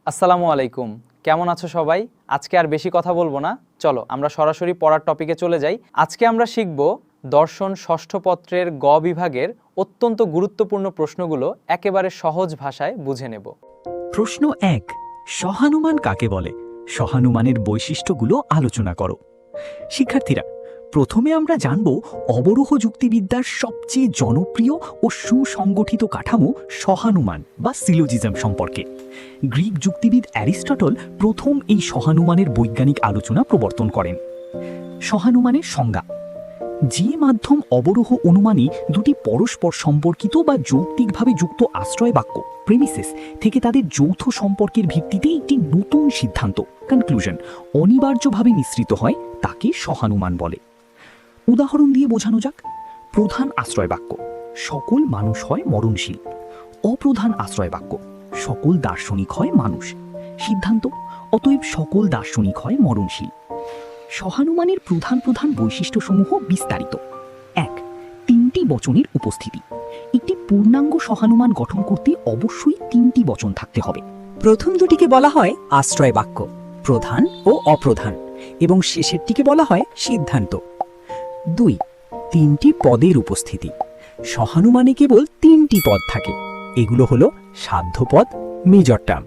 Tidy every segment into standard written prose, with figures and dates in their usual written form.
আসসালামু আলাইকুম, কেমন আছো সবাই? আজকে আর বেশি কথা বলবো না, চলো আমরা সরাসরি পড়ার টপিকে চলে যাই। আজকে আমরা শিখব দর্শন ষষ্ঠ পত্রের গ বিভাগের অত্যন্ত গুরুত্বপূর্ণ প্রশ্নগুলো একেবারে সহজ ভাষায় বুঝে নেব। প্রশ্ন ১, সহানুমান কাকে বলে? সহানুমানের বৈশিষ্ট্যগুলো আলোচনা করো। শিক্ষার্থীরা, প্রথমে আমরা জানব অবরোহ যুক্তিবিদ্যার সবচেয়ে জনপ্রিয় ও সুসংগঠিত কাঠামো সহানুমান বা সিলোজিজম সম্পর্কে। গ্রিক যুক্তিবিদ অ্যারিস্টটল প্রথম এই সহানুমানের বৈজ্ঞানিক আলোচনা প্রবর্তন করেন। সহানুমানের সংজ্ঞা: যে মাধ্যম অবরোহ অনুমানে দুটি পরস্পর সম্পর্কিত বা যৌক্তিকভাবে যুক্ত আশ্রয় বাক্য প্রেমিসিস থেকে তাদের যৌথ সম্পর্কের ভিত্তিতে একটি নতুন সিদ্ধান্ত কনক্লুশন অনিবার্যভাবে মিশ্রিত হয়, তাকে সহানুমান বলে। উদাহরণ দিয়ে বোঝানো যাক। প্রধান আশ্রয় বাক্য: সকল মানুষ হয় মরণশীল। অপ্রধান আশ্রয় বাক্য: সকল দার্শনিক হয় মানুষ। সিদ্ধান্ত: অতএব সকল দার্শনিক হয় মরণশীল। সহানুমানের প্রধান প্রধান বৈশিষ্ট্যসমূহ বিস্তারিত। ১, তিনটি বচনের উপস্থিতি। একটি পূর্ণাঙ্গ সহানুমান গঠন করতে অবশ্যই তিনটি বচন থাকতে হবে। প্রথম দুটিকে বলা হয় আশ্রয় বাক্য, প্রধান ও অপ্রধান, এবং শেষেরটিকে বলা হয় সিদ্ধান্ত। ২, তিনটি পদের উপস্থিতি। সহানুমানে কেবল তিনটি পদ থাকে। এগুলো হলো সাধ্যপদ মেজর টার্ম,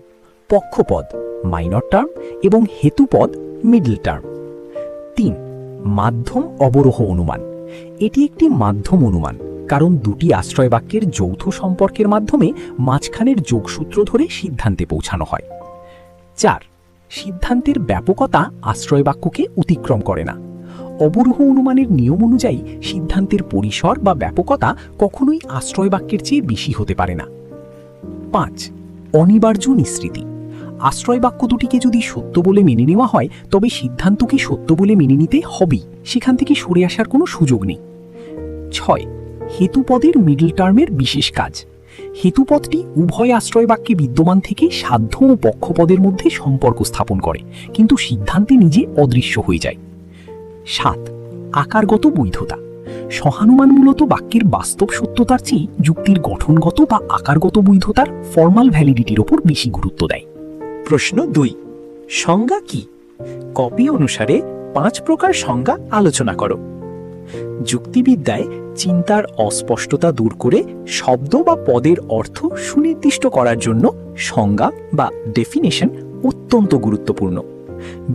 পক্ষপদ মাইনর টার্ম এবং হেতুপদ মিডল টার্ম। ৩, মাধ্যম অবরোহ অনুমান। এটি একটি মাধ্যম অনুমান, কারণ দুটি আশ্রয় বাক্যের যৌথ সম্পর্কের মাধ্যমে মাঝখানের যোগসূত্র ধরে সিদ্ধান্তে পৌঁছানো হয়। ৪, সিদ্ধান্তের ব্যাপকতা আশ্রয় বাক্যকে অতিক্রম করে না। অবরোহ অনুমানের নিয়ম অনুযায়ী সিদ্ধান্তের পরিসর বা ব্যাপকতা কখনোই আশ্রয় বাক্যের চেয়ে বেশি হতে পারে না। ৫, অনিবার্য নিঃসৃতি। আশ্রয় বাক্য দুটিকে যদি সত্য বলে মেনে নেওয়া হয়, তবে সিদ্ধান্তকে সত্য বলে মেনে নিতে হবেই, সেখান থেকে সরে আসার কোনো সুযোগ নেই। ৬, হেতুপদের মিডল টার্মের বিশেষ কাজ। হেতুপদটি উভয় আশ্রয় বাক্যে বিদ্যমান থেকে সাধ্য ও পক্ষপদের মধ্যে সম্পর্ক স্থাপন করে, কিন্তু সিদ্ধান্তে নিজে অদৃশ্য হয়ে যায়। ৭, আকারগত বৈধতা। সহানুমান মূলত বাক্যের বাস্তব সত্যতার চেয়ে যুক্তির গঠনগত বা আকারগত বৈধতার ফর্মাল ভ্যালিডিটির ওপর বেশি গুরুত্ব দেয়। প্রশ্ন ২, সংজ্ঞা কি? কপি অনুসারে ৫ প্রকার সংজ্ঞা আলোচনা করো। যুক্তিবিদ্যায় চিন্তার অস্পষ্টতা দূর করে শব্দ বা পদের অর্থ সুনির্দিষ্ট করার জন্য সংজ্ঞা বা ডেফিনেশন অত্যন্ত গুরুত্বপূর্ণ।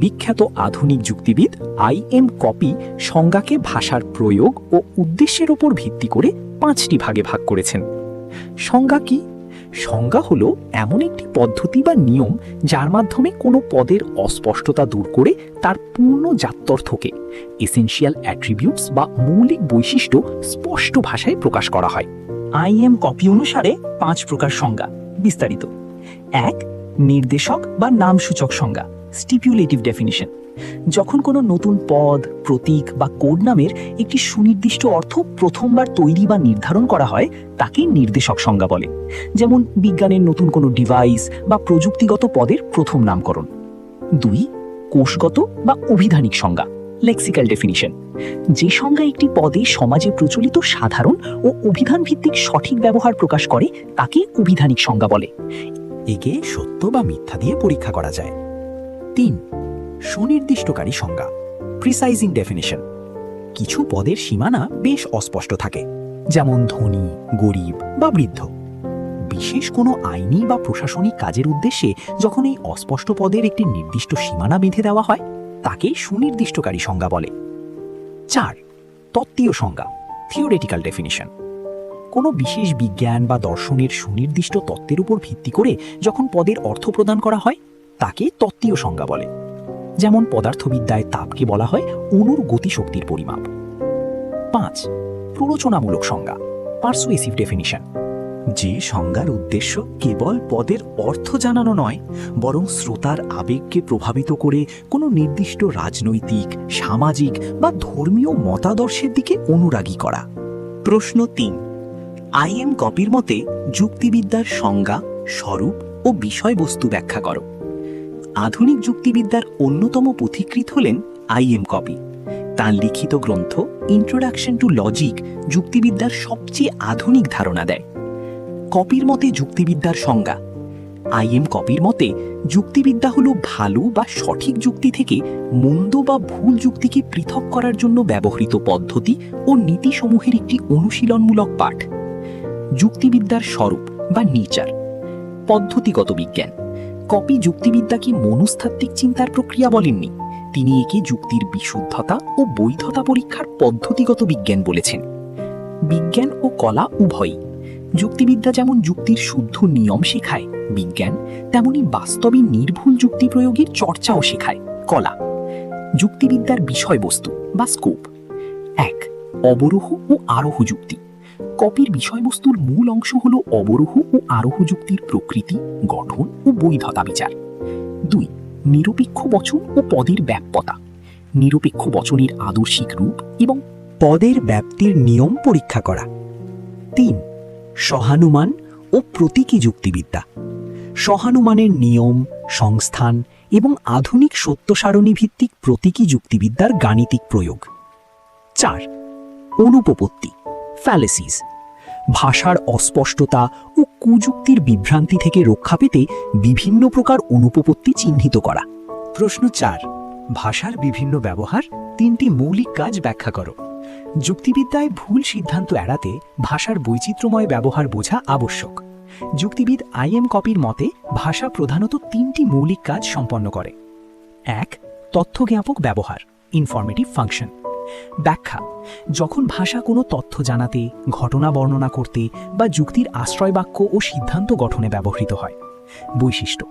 বিখ্যাত আধুনিক যুক্তিবিদ আই.এম. কপি সংজ্ঞাকে ভাষার প্রয়োগ ও উদ্দেশ্যের ওপর ভিত্তি করে ৫টি ভাগে ভাগ করেছেন। সংজ্ঞা কি? সংজ্ঞা হলো এমন একটি পদ্ধতি বা নিয়ম যার মাধ্যমে কোনো পদের অস্পষ্টতা দূর করে তার পূর্ণ জাত্যর্থকে এসেনশিয়াল অ্যাট্রিবিউটস বা মৌলিক বৈশিষ্ট্য স্পষ্ট ভাষায় প্রকাশ করা হয়। আই.এম. কপি অনুসারে ৫ প্রকার সংজ্ঞা বিস্তারিত। ১, নির্দেশক বা নামসূচক সংজ্ঞা স্টিপুলেটিভ ডেফিনিশন। যখন কোনো নতুন পদ, প্রতীক বা কোড নামের একটি সুনির্দিষ্ট অর্থ প্রথমবার তৈরি বা নির্ধারণ করা হয়, তাকে নির্দেশক সংজ্ঞা বলে। যেমন বিজ্ঞানের নতুন কোনো ডিভাইস বা প্রযুক্তিগত পদের প্রথম নামকরণ। ২, কোষগত বা অভিধানিক সংজ্ঞা লেক্সিক্যাল ডেফিনিশন। যে সংজ্ঞা একটি পদে সমাজে প্রচলিত সাধারণ ও অভিধান ভিত্তিক সঠিক ব্যবহার প্রকাশ করে, তাকে অভিধানিক সংজ্ঞা বলে। একে সত্য বা মিথ্যা দিয়ে পরীক্ষা করা যায়। ৩, সুনির্দিষ্টকারী সংজ্ঞা প্রিসাইজিং ডেফিনিশন। কিছু পদের সীমানা বেশ অস্পষ্ট থাকে, যেমন ধনী, গরিব বা বৃদ্ধ। বিশেষ কোনো আইনি বা প্রশাসনিক কাজের উদ্দেশ্যে যখন এই অস্পষ্ট পদের একটি নির্দিষ্ট সীমানা বেঁধে দেওয়া হয়, তাকে সুনির্দিষ্টকারী সংজ্ঞা বলে। ৪, তত্ত্বীয় সংজ্ঞা থিওরিটিক্যাল ডেফিনিশন। কোনো বিশেষ বিজ্ঞান বা দর্শনের সুনির্দিষ্ট তত্ত্বের উপর ভিত্তি করে যখন পদের অর্থ প্রদান করা হয়, তাকে তত্ত্বীয় সংজ্ঞা বলে। যেমন পদার্থবিদ্যায় তাপকে বলা হয় অণুর গতিশক্তির পরিমাপ। ৫, প্ররোচনামূলক সংজ্ঞা পারসুয়েসিভ ডেফিনিশন। যে সংজ্ঞার উদ্দেশ্য কেবল পদের অর্থ জানানো নয়, বরং শ্রোতার আবেগকে প্রভাবিত করে কোনো নির্দিষ্ট রাজনৈতিক, সামাজিক বা ধর্মীয় মতাদর্শের দিকে অনুরাগী করা। প্রশ্ন ৩, আই.এম. কপির মতে যুক্তিবিদ্যার সংজ্ঞা, স্বরূপ ও বিষয়বস্তু ব্যাখ্যা করো। আধুনিক যুক্তিবিদ্যার অন্যতম পথিকৃৎ হলেন আই.এম. কপি। তাঁর লিখিত গ্রন্থ ইন্ট্রোডাকশন টু লজিক যুক্তিবিদ্যার সবচেয়ে আধুনিক ধারণা দেয়। কপির মতে যুক্তিবিদ্যার সংজ্ঞা: আইএম কপির মতে যুক্তিবিদ্যা হলো ভালো বা সঠিক যুক্তি থেকে মন্দ বা ভুল যুক্তিকে পৃথক করার জন্য ব্যবহৃত পদ্ধতি ও নীতিসমূহের একটি অনুশীলনমূলক পাঠ। যুক্তিবিদ্যার স্বরূপ বা নেচার। পদ্ধতিগত বিজ্ঞান। কপি যুক্তিবিদ্যাকে মনস্তাত্ত্বিক চিন্তার প্রক্রিয়া বলেননি, তিনি একে যুক্তির বিশুদ্ধতা ও বৈধতা পরীক্ষার পদ্ধতিগত বিজ্ঞান বলেছেন। বিজ্ঞান ও কলা উভয়ই। যুক্তিবিদ্যা যেমন যুক্তির শুদ্ধ নিয়ম শেখায়, বিজ্ঞান তেমনি বাস্তবে নির্ভুল যুক্তি প্রয়োগের চর্চাও শেখায়, কলা। যুক্তিবিদ্যার বিষয়বস্তু বা স্কোপ। 1. অবরোহ ও আরোহ যুক্তি। কপির বিষয়বস্তুর মূল অংশ হল অবরোহ ও আরোহ যুক্তির প্রকৃতি, গঠন ও বৈধতা বিচার। 2. নিরপেক্ষ বচন ও পদের ব্যাপ্যতা। নিরপেক্ষ বচনের আদর্শিক রূপ এবং পদের ব্যাপ্তির নিয়ম পরীক্ষা করা। 3. সহানুমান ও প্রতীকী যুক্তিবিদ্যা। সহানুমানের নিয়ম, সংস্থান এবং আধুনিক সত্য সারণী ভিত্তিক প্রতীকী যুক্তিবিদ্যার গাণিতিক প্রয়োগ। 4. অনুপপত্তি, ফ্যালেসিস। ভাষার অস্পষ্টতা ও কুযুক্তির বিভ্রান্তি থেকে রক্ষা পেতে বিভিন্ন প্রকার অনুপপত্তি চিহ্নিত করা। প্রশ্ন 4. ভাষার বিভিন্ন ব্যবহার, 3টি মৌলিক কাজ ব্যাখ্যা করো। যুক্তিবিদ্যায় ভুল সিদ্ধান্ত এড়াতে ভাষার বৈচিত্র্যময় ব্যবহার বোঝা আবশ্যক। যুক্তিবিদ আইএম কপির মতে ভাষা প্রধানত 3টি মৌলিক কাজ সম্পন্ন করে। 1. তথ্যজ্ঞাপক ব্যবহার, ইনফরমেটিভ ফাংশন। ব্যাখ্যা। যখন ভাষা কোনো তথ্য জানাতে, ঘটনা বর্ণনা করতে বা যুক্তির আশ্রয় বাক্য ও সিদ্ধান্ত গঠনে ব্যবহৃত হয়। বৈশিষ্ট্য।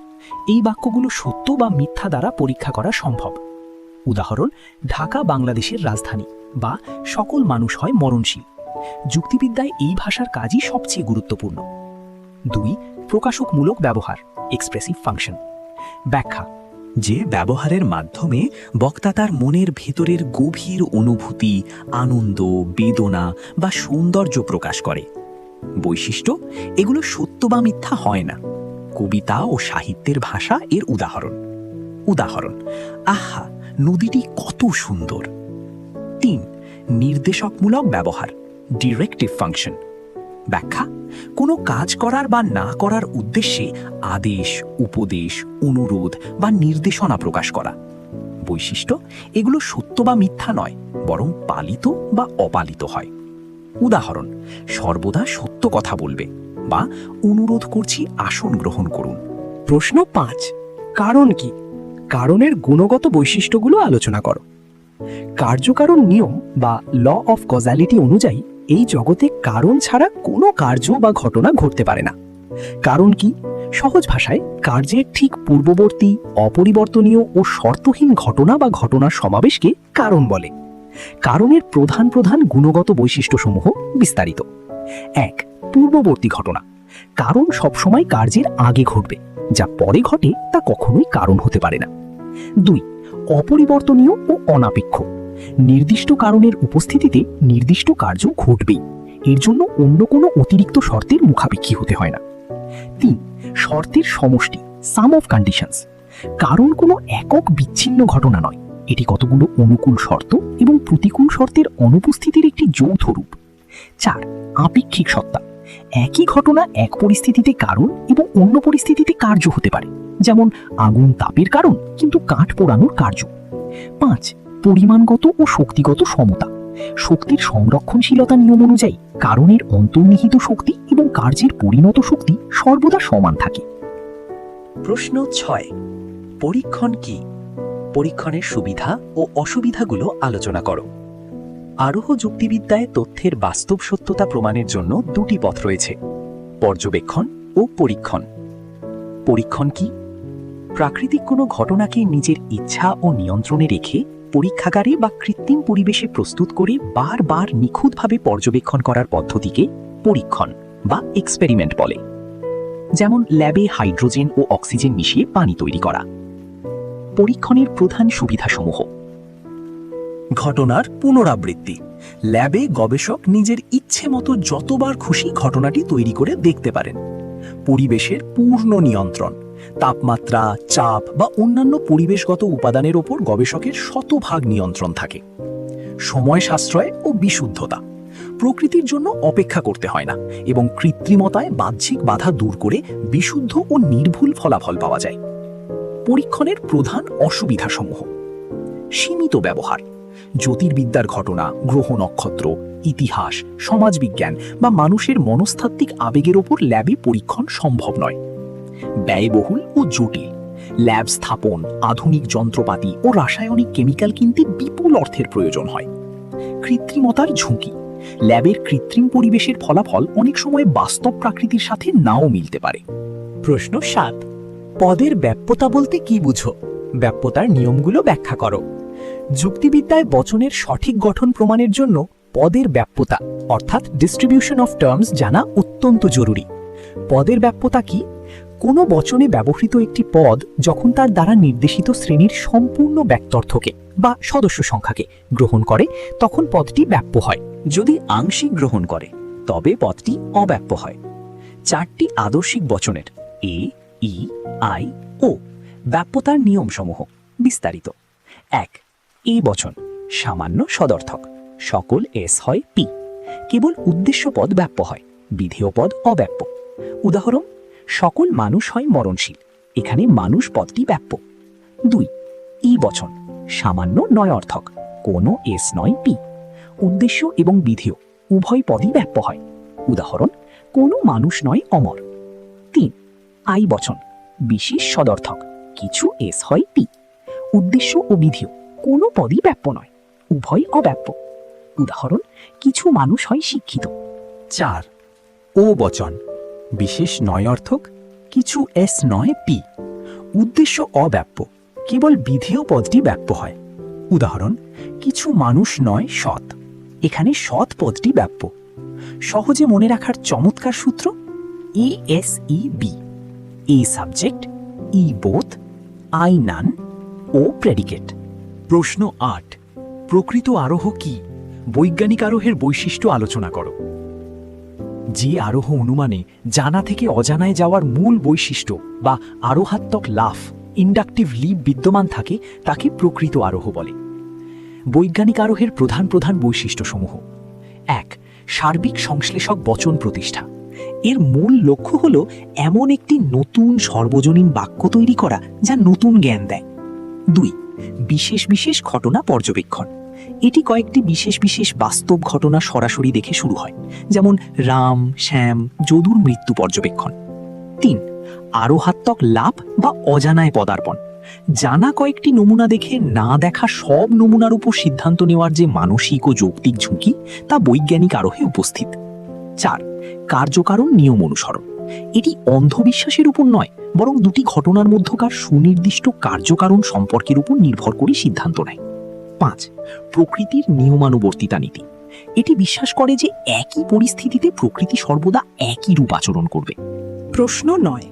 এই বাক্যগুলো সত্য বা মিথ্যা দ্বারা পরীক্ষা করা সম্ভব। উদাহরণ, ঢাকা বাংলাদেশের রাজধানী বা সকল মানুষ হয় মরণশীল। যুক্তিবিদ্যায় এই ভাষার কাজই সবচেয়ে গুরুত্বপূর্ণ। 2. প্রকাশকমূলক ব্যবহার, এক্সপ্রেসিভ ফাংশন। ব্যাখ্যা। যে ব্যবহারের মাধ্যমে বক্তা তার মনের ভেতরের গভীর অনুভূতি, আনন্দ, বেদনা বা সৌন্দর্য প্রকাশ করে। বৈশিষ্ট্য। এগুলো সত্য বা মিথ্যা হয় না। কবিতা ও সাহিত্যের ভাষা এর উদাহরণ। উদাহরণ, আহা, নদীটি কত সুন্দর। 3. নির্দেশকমূলক ব্যবহার, ডিরেক্টিভ ফাংশন। ব্যাখ্যা। কোনো কাজ করার বা না করার উদ্দেশ্যে আদেশ, উপদেশ, অনুরোধ বা নির্দেশনা প্রকাশ করা। বৈশিষ্ট্য। এগুলো সত্য বা মিথ্যা নয়, বরং পালিত বা অপালিত হয়। উদাহরণ, সর্বদা সত্য কথা বলবে বা অনুরোধ করছি আসন গ্রহণ করুন। প্রশ্ন 5. কারণ কি? কারণের গুণগত বৈশিষ্ট্যগুলো আলোচনা করো। কার্যকারণ নিয়ম বা ল অফ কজালিটি অনুযায়ী এই জগতে কারণ ছাড়া কোনো কার্য বা ঘটনা ঘটতে পারে না। কারণ কি? সহজ ভাষায় কার্যের ঠিক পূর্ববর্তী, অপরিবর্তনীয় ও শর্তহীন ঘটনা বা ঘটনার সমাবেশকে কারণ বলে। কারণের প্রধান প্রধান গুণগত বৈশিষ্ট্যসমূহ বিস্তারিত। 1. পূর্ববর্তী ঘটনা। কারণ সবসময় কার্যের আগে ঘটবে, যা পরে ঘটে তা কখনোই কারণ হতে পারে না। 2. অপরিবর্তনীয় ও অনাপেক্ষ। নির্দিষ্ট কারণের উপস্থিতিতে নির্দিষ্ট কার্য ঘটবেই, এর জন্য অন্য কোনো অতিরিক্ত শর্তের মুখাপেক্ষী হতে হয় না। 3. শর্তের সমষ্টি, সাম অফ কন্ডিশনস। কারণ কোনো একক বিচ্ছিন্ন ঘটনা নয়, এটি কতগুলো অনুকূল শর্ত এবং প্রতিকূল শর্তের অনুপস্থিতির একটি যৌথ রূপ। 4. আপেক্ষিক সত্তা। একই ঘটনা এক পরিস্থিতিতে কারণ এবং অন্য পরিস্থিতিতে কার্য হতে পারে, যেমন আগুন তাপের কারণ কিন্তু কাঠ পোড়ানোর কার্য। 5. পরিমাণগত ও শক্তিগত সমতা। শক্তির সংরক্ষণশীলতা নিয়ম অনুযায়ী কারণের অন্তর্নিহিত শক্তি এবং কার্যের পরিণত শক্তি সর্বদা সমান থাকে। প্রশ্ন 6. পরীক্ষণ কি? পরীক্ষণের সুবিধা ও অসুবিধাগুলো আলোচনা করো। আরোহ যুক্তিবিদ্যায় তথ্যের বাস্তব সত্যতা প্রমাণের জন্য 2টি পথ রয়েছে, পর্যবেক্ষণ ও পরীক্ষণ। পরীক্ষণ কি? প্রাকৃতিক কোনো ঘটনাকে নিজের ইচ্ছা ও নিয়ন্ত্রণে রেখে পরীক্ষাগারে বা কৃত্রিম পরিবেশে প্রস্তুত করে বারবার নিখুঁতভাবে পর্যবেক্ষণ করার পদ্ধতিকে পরীক্ষণ বা এক্সপেরিমেন্ট বলে। যেমন ল্যাবে হাইড্রোজেন ও অক্সিজেন মিশিয়ে পানি তৈরি করা। পরীক্ষণের প্রধান সুবিধাসমূহ: ঘটনার পুনরাবৃত্তি। ল্যাবে গবেষক নিজের ইচ্ছে মতো যতবার খুশি ঘটনাটি তৈরি করে দেখতে পারেন। পরিবেশের পূর্ণ নিয়ন্ত্রণ। তাপমাত্রা, চাপ বা অন্যান্য পরিবেশগত উপাদানের ওপর গবেষকের শতভাগ নিয়ন্ত্রণ থাকে। সময় সাশ্রয় ও বিশুদ্ধতা। প্রকৃতির জন্য অপেক্ষা করতে হয় না এবং কৃত্রিমতায় বাহ্যিক বাধা দূর করে বিশুদ্ধ ও নির্ভুল ফলাফল পাওয়া যায়। পরীক্ষণের প্রধান অসুবিধাসমূহ: সীমিত ব্যবহার। জ্যোতির্বিদ্যার ঘটনা, গ্রহ নক্ষত্র, ইতিহাস, সমাজবিজ্ঞান বা মানুষের মনস্তাত্ত্বিক আবেগের ওপর ল্যাবে পরীক্ষণ সম্ভব নয়। ব্যয়বহুল ও জটিল। ল্যাব স্থাপন, আধুনিক যন্ত্রপাতি ও রাসায়নিক কেমিক্যাল কিনতে বিপুল অর্থের প্রয়োজন হয়। কৃত্রিমতার ঝুঁকি। ল্যাবের কৃত্রিম পরিবেশের ফলাফল অনেক সময় বাস্তব প্রকৃতির সাথে নাও মিলতে পারে। প্রশ্ন ৭। পদের ব্যাপ্যতা বলতে কি বুঝো? ব্যাপ্যতার নিয়মগুলো ব্যাখ্যা করো। যুক্তিবিদ্যায় বচনের সঠিক গঠন প্রমাণের জন্য পদের ব্যাপ্যতা অর্থাৎ ডিস্ট্রিবিউশন অফ টার্মস জানা অত্যন্ত জরুরি। পদের ব্যাপ্যতা কি? কোনো বচনে ব্যবহৃত একটি পদ যখন তার দ্বারা নির্দেশিত শ্রেণীর সম্পূর্ণ ব্যক্তর্থকে বা সদস্য সংখ্যাকে গ্রহণ করে তখন পদটি ব্যাপ্য হয়। যদি আংশিক গ্রহণ করে তবে পদটি অব্যাপ্য হয়। 4টি আদর্শিক বচনের এ, ই, আই, ও ব্যাপ্যতার নিয়মসমূহ বিস্তারিত। 1. এই বচন সামান্য সদর্থক, সকল এস হয় পি। কেবল উদ্দেশ্য পদ ব্যাপ্য হয়, বিধেয় পদ অব্যাপ্য। উদাহরণ: সকল মানুষ হয় মরণশীল, এখানে মানুষ পদটি ব্যাপ্য। 2. এই বচন সামান্য নয় অর্থক, কোনো এস নয় পি। উদ্দেশ্য এবং বিধেয় উভয় পদই ব্যাপ্য হয়। উদাহরণ: কোনো মানুষ নয় অমর। 3. আই বচন বিশেষ সদর্থক, কিছু এস হয় পি। উদ্দেশ্য ও বিধেয় কোনো পদই ব্যাপ্য নয়, উভয় অব্যাপ্য। উদাহরণ: কিছু মানুষ হয় শিক্ষিত। 4. ও বচন বিশেষ নয় অর্থক, কিছু এস নয় পি। উদ্দেশ্য অব্যাপ্য, কেবল বিধেয় পদটি ব্যাপ্য হয়। উদাহরণ: কিছু মানুষ নয় সৎ, এখানে সৎ পদটি ব্যাপ্য। সহজে মনে রাখার চমৎকার সূত্র: E S E B. A subject, E both, I none, O predicate. প্রশ্ন 8. প্রকৃত আরোহ কি? বৈজ্ঞানিক আরোহের বৈশিষ্ট্য আলোচনা করো। যে আরোহ অনুমানে জানা থেকে অজানায় যাওয়ার মূল বৈশিষ্ট্য বা আরোহাত্মক লাফ, ইন্ডাকটিভ লিপ বিদ্যমান থাকে তাকে প্রকৃত আরোহ বলে। বৈজ্ঞানিক আরোহের প্রধান প্রধান বৈশিষ্ট্যসমূহ: 1. সার্বিক সংশ্লেষক বচন প্রতিষ্ঠা। এর মূল লক্ষ্য হল এমন একটি নতুন সর্বজনীন বাক্য তৈরি করা যা নতুন জ্ঞান দেয়। 2. বিশেষ বিশেষ ঘটনা পর্যবেক্ষণ। এটি কয়েকটি বিশেষ বিশেষ বাস্তব ঘটনা সরাসরি দেখে শুরু হয়, যেমন রাম, শ্যাম, যদুর মৃত্যু পর্যবেক্ষণ। 3. আরোহাত্মক লাভ বা অজানায় পদার্পণ। জানা কয়েকটি নমুনা দেখে না দেখা সব নমুনার উপর সিদ্ধান্ত নেওয়ার যে মানসিক ও যৌক্তিক ঝুঁকি তা বৈজ্ঞানিক আরোহে উপস্থিত। 4. কার্যকারণ নিয়ম অনুসরণ। এটি অন্ধবিশ্বাসের উপর নয়, বরং দুটি ঘটনার মধ্যকার সুনির্দিষ্ট কার্যকারণ সম্পর্কের উপর নির্ভর করে সিদ্ধান্ত নেয়। 5. প্রকৃতির নিয়মানুবর্তিতা নীতি। এটি বিশ্বাস করে যে একই পরিস্থিতিতে প্রকৃতি সর্বদা একই রূপ আচরণ করবে। প্রশ্ন 9.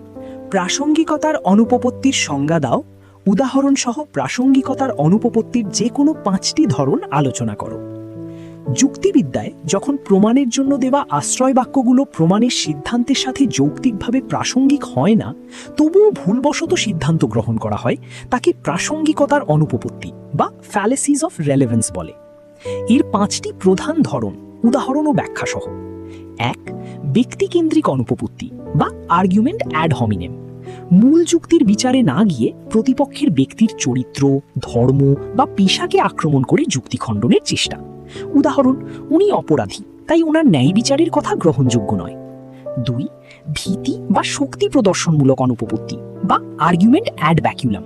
প্রাসঙ্গিকতার অনুপপত্তির সংজ্ঞা দাও। উদাহরণসহ প্রাসঙ্গিকতার অনুপপত্তির যে কোনো 5টি ধরন আলোচনা করো। যুক্তিবিদ্যায় যখন প্রমাণের জন্য দেওয়া আশ্রয় বাক্যগুলো প্রমাণের সিদ্ধান্তের সাথে যৌক্তিকভাবে প্রাসঙ্গিক হয় না, তবুও ভুলবশত সিদ্ধান্ত গ্রহণ করা হয়, তাকে প্রাসঙ্গিকতার অনুপপত্তি বা ফ্যালেসিস অফ রেলেভেন্স বলে। এর 5টি প্রধান ধরন উদাহরণ ও ব্যাখ্যা সহ। 1. ব্যক্তিকেন্দ্রিক অনুপপত্তি বা আর্গুমেন্ট অ্যাড হমিনেম। মূল যুক্তির বিচারে না গিয়ে প্রতিপক্ষের ব্যক্তির চরিত্র, ধর্ম বা পেশাকে আক্রমণ করে যুক্তি খণ্ডনের চেষ্টা। উদাহরণ: উনি অপরাধী, তাই ওনার ন্যায় বিচারের কথা গ্রহণযোগ্য নয়। 2. ভীতি বা শক্তি প্রদর্শনমূলক অনুপপত্তি বা আর্গুমেন্ট অ্যাড ভ্যাকুলাম।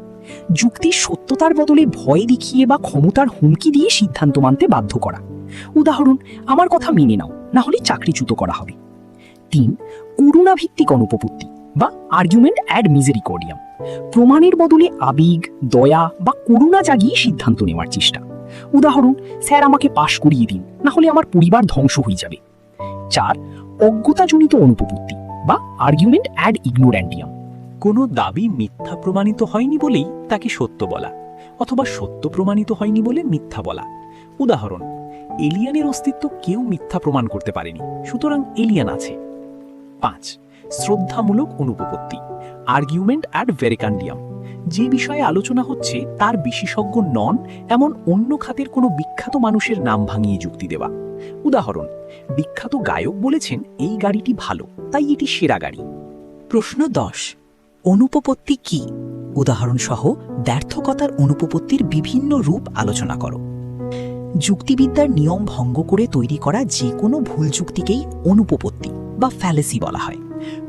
যুক্তির সত্যতার বদলে ভয় দেখিয়ে বা ক্ষমতার হুমকি দিয়ে সিদ্ধান্ত মানতে বাধ্য করা। উদাহরণ: আমার কথা মেনে নাও, না হলে চাকরিচ্যুত করা হবে। 3. করুণাভিত্তিক অনুপপত্তি বা আর্গুমেন্ট অ্যাড মিজেরিকর্ডিয়াম। প্রমাণের বদলে আবেগ, দয়া বা করুণা জাগিয়ে সিদ্ধান্ত নেওয়ার চেষ্টা। উদাহরণ: স্যার আমাকে পাশ করিয়ে দিন, না হলে আমার পরিবার ধ্বংস হয়ে যাবে। 4. অজ্ঞতাজনিত অনুপপত্তি বা আর্গুমেন্ট অ্যাড ইগনোরেন্টিয়াম। কোনো দাবি মিথ্যা প্রমাণিত হয়নি বলেই তাকে সত্য বলা, অথবা সত্য প্রমাণিত হয়নি বলে মিথ্যা বলা। উদাহরণ: এলিয়ানের অস্তিত্ব কেউ মিথ্যা প্রমাণ করতে পারেনি, সুতরাং এলিয়ান আছে। 5. শ্রদ্ধামূলক অনুপপত্তি আর্গুমেন্ট অ্যাড ভেরিকান্ডিয়াম। যে বিষয়ে আলোচনা হচ্ছে তার বিশেষজ্ঞ নন এমন অন্য খাতের কোনো বিখ্যাত মানুষের নাম ভাঙিয়ে যুক্তি দেওয়া। উদাহরণ, বিখ্যাত গায়ক বলেছেন এই গাড়িটি ভালো, তাই এটি সেরা গাড়ি। প্রশ্ন 10, অনুপপত্তি কি? উদাহরণসহ দ্ব্যর্থকতার অনুপপত্তির বিভিন্ন রূপ আলোচনা করো। যুক্তিবিদ্যার নিয়ম ভঙ্গ করে তৈরি করা যে কোনো ভুল যুক্তিকেই অনুপপত্তি বা ফ্যালেসি বলা হয়।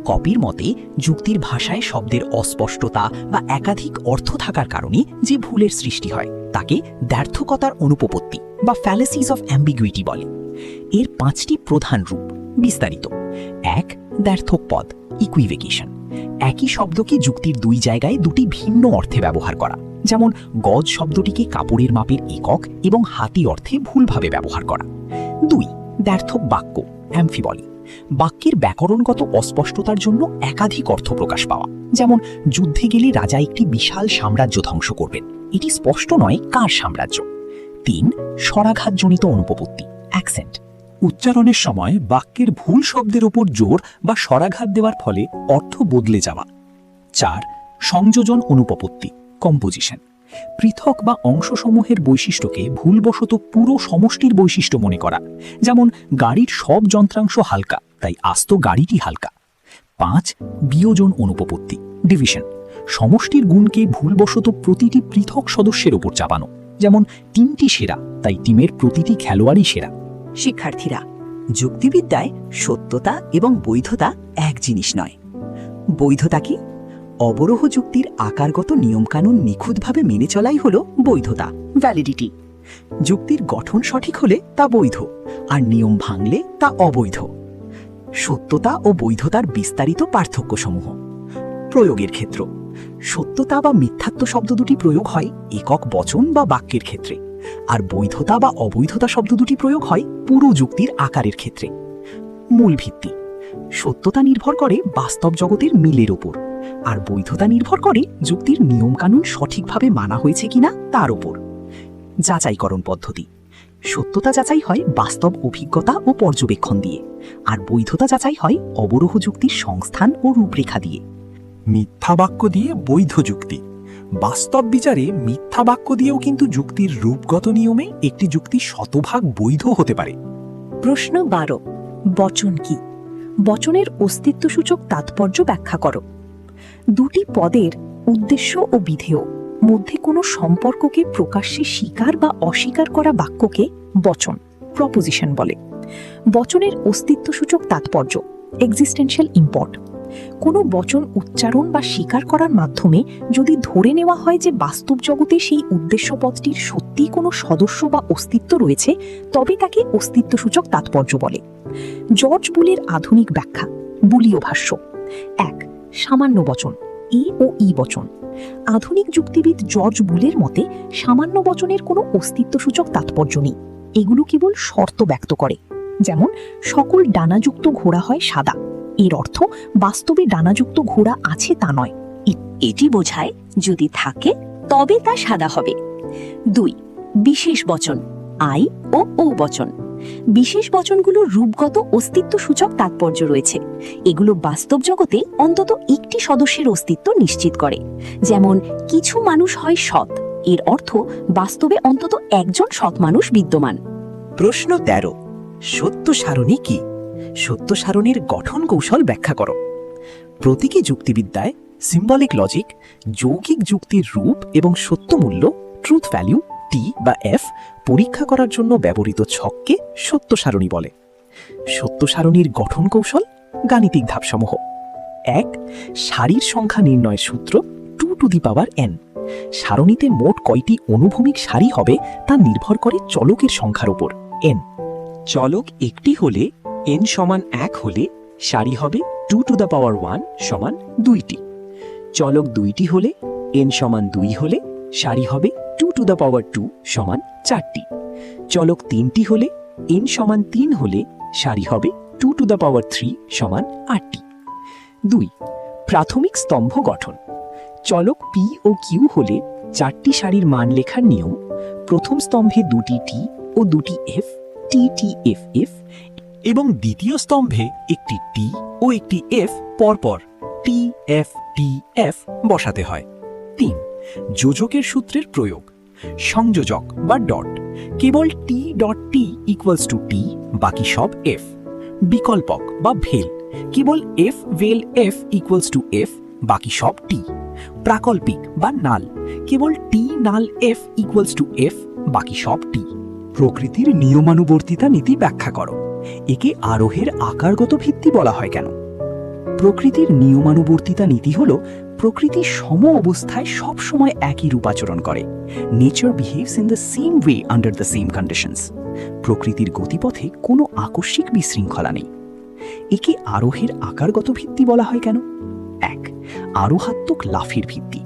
কপির মতে যুক্তির ভাষায় শব্দের অস্পষ্টতা বা একাধিক অর্থ থাকার কারণে যে ভুলের সৃষ্টি হয় তাকে দ্ব্যর্থকতার অনুপপত্তি বা ফ্যালেসিস অফ অ্যাম্বিগুইটি বলে। এর 5টি প্রধান রূপ বিস্তারিত। 1, দ্ব্যর্থক পদ, ইকুইভেকেশন। একই শব্দকে যুক্তির 2 জায়গায় 2টি ভিন্ন অর্থে ব্যবহার করা, যেমন গজ শব্দটিকে কাপড়ের মাপের একক এবং হাতি অর্থে ভুলভাবে ব্যবহার করা। 2, দ্ব্যর্থক বাক্য, অ্যামফিবলি। বাক্যের ব্যাকরণগত অস্পষ্টতার জন্য একাধিক অর্থ প্রকাশ পাওয়া, যেমন যুদ্ধে গেলে রাজা একটি বিশাল সাম্রাজ্য ধ্বংস করবেন, এটি স্পষ্ট নয় কার সাম্রাজ্য। 3, স্বরাঘাতজনিত অনুপপত্তি, অ্যাকসেন্ট। উচ্চারণের সময় বাক্যের ভুল শব্দের উপর জোর বা স্বরাঘাত দেওয়ার ফলে অর্থ বদলে যাওয়া। 4, সংযোজন অনুপপত্তি, কম্পোজিশন। পৃথক বা অংশসমূহের বৈশিষ্ট্যকে ভুলবশত পুরো সমষ্টির বৈশিষ্ট্য মনে করা, যেমন গাড়ির সব যন্ত্রাংশ হালকা, তাই আস্ত গাড়িটি হালকা। 5, বিয়োজন অনুপপত্তি, ডিভিশন। সমষ্টির গুণকে ভুলবশত প্রতিটি পৃথক সদস্যের উপর চাপানো, যেমন টিমটি সেরা, তাই টিমের প্রতিটি খেলোয়াড়ই সেরা। শিক্ষার্থীরা, যুক্তিবিদ্যায় সত্যতা এবং বৈধতা এক জিনিস নয়। বৈধতা কি? অবরোহ যুক্তির আকারগত নিয়মকানুন নিখুঁতভাবে মেনে চলাই হলো বৈধতা, ভ্যালিডিটি। যুক্তির গঠন সঠিক হলে তা বৈধ, আর নিয়ম ভাঙলে তা অবৈধ। সত্যতা ও বৈধতার বিস্তারিত পার্থক্যসমূহ। প্রয়োগের ক্ষেত্র। সত্যতা বা মিথ্যাত্ব শব্দ দুটি প্রয়োগ হয় একক বচন বা বাক্যের ক্ষেত্রে, আর বৈধতা বা অবৈধতা শব্দ দুটি প্রয়োগ হয় পুরো যুক্তির আকারের ক্ষেত্রে। মূল ভিত্তি। সত্যতা নির্ভর করে বাস্তব জগতের মিলের উপর, আর বৈধতা নির্ভর করে যুক্তির নিয়মকানুন সঠিকভাবে মানা হয়েছে কিনা তার উপর। যাচাইকরণ পদ্ধতি। সত্যতা যাচাই হয় বাস্তব অভিজ্ঞতা ও পর্যবেক্ষণ দিয়ে, আর বৈধতা যাচাই হয় অবরোহ যুক্তির সংস্থান ও রূপরেখা দিয়ে। মিথ্যা বাক্য দিয়ে বৈধ যুক্তি। বাস্তব বিচারে মিথ্যা বাক্য দিয়েও কিন্তু যুক্তির রূপগত নিয়মে একটি যুক্তি শতভাগ বৈধ হতে পারে। প্রশ্ন 12, বচন কি? বচনের অস্তিত্বসূচক তাৎপর্য ব্যাখ্যা করো। দুটি পদের উদ্দেশ্য ও বিধেয় মধ্যে কোনো সম্পর্ককে প্রকাশ্যে স্বীকার বা অস্বীকার করা বাক্যকে বচন, প্রপোজিশন বলে। বচনের অস্তিত্বসূচক তাৎপর্য, এক্সিস্টেন্সিয়াল ইম্পর্ট। কোনো বচন উচ্চারণ বা স্বীকার করার মাধ্যমে যদি ধরে নেওয়া হয় যে বাস্তব জগতে সেই উদ্দেশ্য পদটির সত্যিই কোনো সদস্য বা অস্তিত্ব রয়েছে, তবে তাকে অস্তিত্বসূচক তাৎপর্য বলে। জর্জ বুলের আধুনিক ব্যাখ্যা, বুলীয় ভাষ্য। 1, সামান্য বচন, এ ও ই বচন। আধুনিক যুক্তিবিদ জর্জ বুলের মতে সামান্য বচনের কোনো অস্তিত্বসূচক তাৎপর্য নেই, এগুলো কেবল শর্ত ব্যক্ত করে। যেমন সকল ডানাযুক্ত ঘোড়া হয় সাদা, এর অর্থ বাস্তবে ডানাযুক্ত ঘোড়া আছে তা নয়, এটি বোঝায় যদি থাকে তবে তা সাদা হবে। 2, বিশেষ বচন, আই ও ও বচন। বিশেষ বচনগুলোর রূপগত অস্তিত্বসূচক তাৎপর্য রয়েছে, এগুলো বাস্তব জগতে অন্তত একটি সদস্যের অস্তিত্ব নিশ্চিত করে। যেমন কিছু মানুষ হয় সৎ, এর অর্থ বাস্তবে অন্তত একজন সৎ মানুষ বিদ্যমান। প্রশ্ন 13, সত্য সারণী কি? সত্য সারণীর গঠন কৌশল ব্যাখ্যা করো। প্রতীকী যুক্তিবিদ্যায় সিম্বলিক লজিক যৌগিক যুক্তির রূপ এবং সত্য মূল্য, ট্রুথ ভ্যালু, টি বা এফ পরীক্ষা করার জন্য ব্যবহৃত ছককে সত্য সারণী বলে। সত্য সারণীর গঠন কৌশল, গাণিতিক ধাপসমূহ। 1, সারির সংখ্যা নির্ণয় সূত্র 2 টু দি পাওয়ার n। সারণীতে মোট কয়টি অনুভূমিক সারি হবে তা নির্ভর করে চলকের সংখ্যার উপর n। চলক একটি হলে n সমান 1 হলে সারি হবে 2 টু দ্য পাওয়ার 1 সমান 2টি। চলক 2টি হলে n সমান 2 হলে সারি হবে 2 টু দ্য পাওয়ার 2 সমান 4টি। চলক 3টি হলে n সমান 3 হলে সারি হবে 2 টু দ্য পাওয়ার 3 সমান 8টি। 2, প্রাথমিক স্তম্ভ গঠন। চলক p ও q হলে 4টি সারির মান লেখার নিয়ম, প্রথম স্তম্ভে 2টি t ও 2টি f, t t f f, এবং দ্বিতীয় স্তম্ভে একটি t ও একটি f পরপর t f t f বসাতে হয়। 3, যোজকের সূত্রের প্রয়োগ, সংযোজক বা ডট, কেবল T dot T equals to T, বাকি সব এফ। বিকল্পক বা ভেল, কেবল এফ ভেল এফ ইকুয়ালস টু এফ, বাকি সব টি। প্রাকল্পিক বা নাল, কেবল টি নাল এফ ইকুয়ালস টু এফ, বাকি সব টি। প্রকৃতির নিয়মানুবর্তিতা নীতি ব্যাখ্যা করো। একে আরোহের আকারগত ভিত্তি বলা হয় কেন? প্রকৃতির নিয়মানুবর্তিতা নীতি হল প্রকৃতি সম অবস্থায় সবসময় একই রূপাচরণ করে। Nature behaves in the same way under the same conditions. প্রকৃতির গতিপথে কোনো আকস্মিক বিশৃঙ্খলা নেই। একে আরোহের আকারগত ভিত্তি বলা হয় কেন? 1. আরোহাত্মক লাফের ভিত্তি।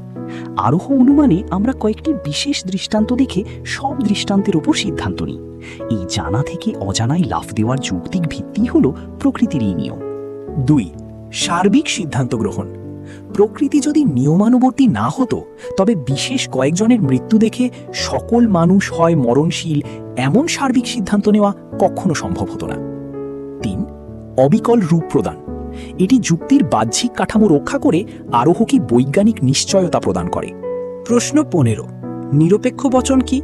আরোহ অনুমানে আমরা কয়েকটি বিশেষ দৃষ্টান্ত দেখে সব দৃষ্টান্তের উপর সিদ্ধান্ত নিই। এই জানা থেকে অজানায় লাফ দেওয়ার যৌক্তিক ভিত্তি হল প্রকৃতির এই নিয়ম। 2. সার্বিক সিদ্ধান্ত গ্রহণ। প্রকৃতি যদি নিয়মানুবর্তী না হতো তবে বিশেষ কয়েকজনের মৃত্যু দেখে সকল মানুষ হয় মরণশীল এমন সার্বিক সিদ্ধান্ত নেওয়া কখনো সম্ভব হতো না। 3. অবিকল রূপ প্রদান। এটি যুক্তির বাহ্যিক কাঠামো রক্ষা করে আরোহকে বৈজ্ঞানিক নিশ্চয়তা প্রদান করে। প্রশ্ন 15, নিরপেক্ষ বচন কি?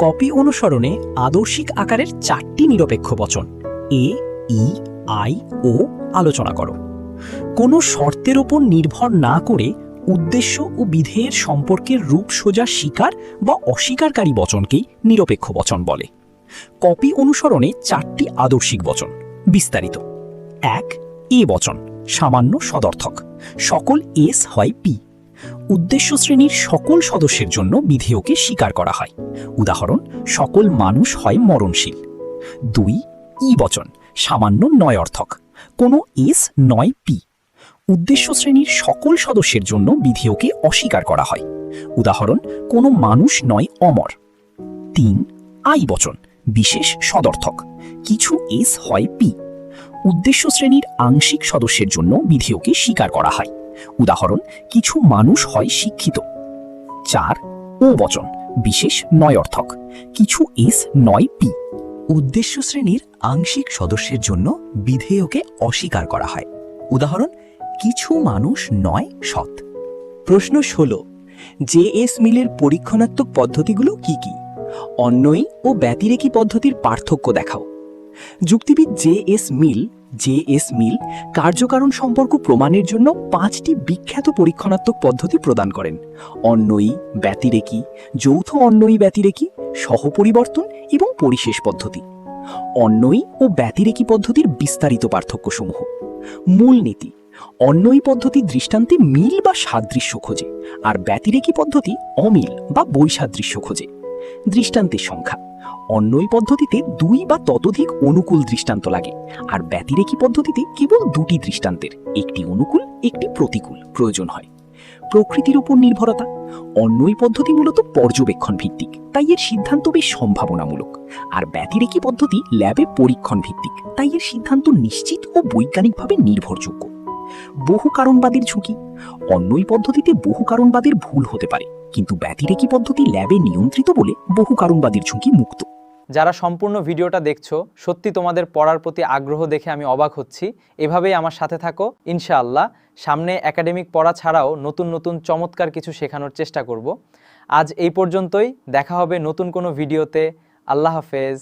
কপি অনুসরণে আদর্শিক আকারের 4টি নিরপেক্ষ বচন এ, ই, আই, ও আলোচনা করো। কোনো শর্তের ওপর নির্ভর না করে উদ্দেশ্য ও বিধেয়ের সম্পর্কের রূপ সোজা স্বীকার বা অস্বীকারকারী বচনকেই নিরপেক্ষ বচন বলে। কপি অনুসরণে 4টি আদর্শিক বচন বিস্তারিত। 1. এ বচন, সামান্য সদর্থক, সকল এস হয় পি। উদ্দেশ্য শ্রেণীর সকল সদস্যের জন্য বিধেয়কে স্বীকার করা হয়। উদাহরণ, সকল মানুষ হয় মরণশীল। 2. ই বচন, সামান্য নয় অর্থক, কোনো এস নয় পি। উদ্দেশ্য শ্রেণীর সকল সদস্যের জন্য বিধেয়কে অস্বীকার করা হয়। উদাহরণ, কোনো মানুষ নয় অমর। 3. আই বচন, বিশেষ সদর্থক, কিছু এস হয় পি। উদ্দেশ্য শ্রেণীর আংশিক সদস্যের জন্য বিধেয়কে স্বীকার করা হয়। উদাহরণ, কিছু মানুষ হয় শিক্ষিত। 4. ও বচন, বিশেষ নয় অর্থক, কিছু এস নয় পি। উদ্দেশ্য শ্রেণীর আংশিক সদস্যের জন্য বিধেয়কে অস্বীকার করা হয়। উদাহরণ, কিছু মানুষ নয় সৎ। প্রশ্ন 16, জে.এস. মিলের পরীক্ষণাত্মক পদ্ধতিগুলো কি কি? অন্বয়ী ও ব্যতিরেকী পদ্ধতির পার্থক্য দেখাও। যুক্তিবিদ জে.এস. মিল কার্যকারণ সম্পর্ক প্রমাণের জন্য 5টি বিখ্যাত পরীক্ষণাত্মক পদ্ধতি প্রদান করেন: অন্বয়ী, ব্যতিরেকী, যৌথ অন্বয়ী ব্যতিরেকী, সহপরিবর্তন এবং পরিশেষ পদ্ধতি। অন্বয়ী ও ব্যতিরেকী পদ্ধতির বিস্তারিত পার্থক্যসমূহ। মূলনীতি: অন্বয়ী পদ্ধতি দৃষ্টান্তে মিল বা সাদৃশ্য খোঁজে, আর ব্যতিরেকী পদ্ধতি অমিল বা বৈসাদৃশ্য খোঁজে। দৃষ্টান্তের সংখ্যা: অন্বয়ী পদ্ধতিতে 2 বা ততোধিক অনুকূল দৃষ্টান্ত লাগে, আর ব্যতিরেকী পদ্ধতিতে কেবল 2টি দৃষ্টান্তের, একটি অনুকূল একটি প্রতিকূল প্রয়োজন হয়। প্রকৃতির উপর নির্ভরতা: অন্বয়ী পদ্ধতি মূলত পর্যবেক্ষণ ভিত্তিক, তাই এর সিদ্ধান্ত বেশ সম্ভাবনামূলক, আর ব্যতিরেকী পদ্ধতি ল্যাবে পরীক্ষণ ভিত্তিক, তাই এর সিদ্ধান্ত নিশ্চিত ও বৈজ্ঞানিকভাবে নির্ভরযোগ্য। বহু কারণবাদের ঝুঁকি: অন্বয়ী পদ্ধতিতে বহু কারণবাদের ভুল হতে পারে, কিন্তু ব্যতিরেকী পদ্ধতি ল্যাবে নিয়ন্ত্রিত বলে বহু কারণবাদের ঝুঁকি মুক্ত। যারা সম্পূর্ণ ভিডিওটা দেখছো, সত্যি তোমাদের পড়ার প্রতি আগ্রহ দেখে আমি অবাক হচ্ছি। এভাবেই আমার সাথে থাকো, ইনশাআল্লাহ সামনে একাডেমিক পড়া ছাড়াও নতুন নতুন চমৎকার কিছু শেখানোর চেষ্টা করব। আজ এই পর্যন্তই, দেখা হবে নতুন কোনো ভিডিওতে। আল্লাহ হাফেজ।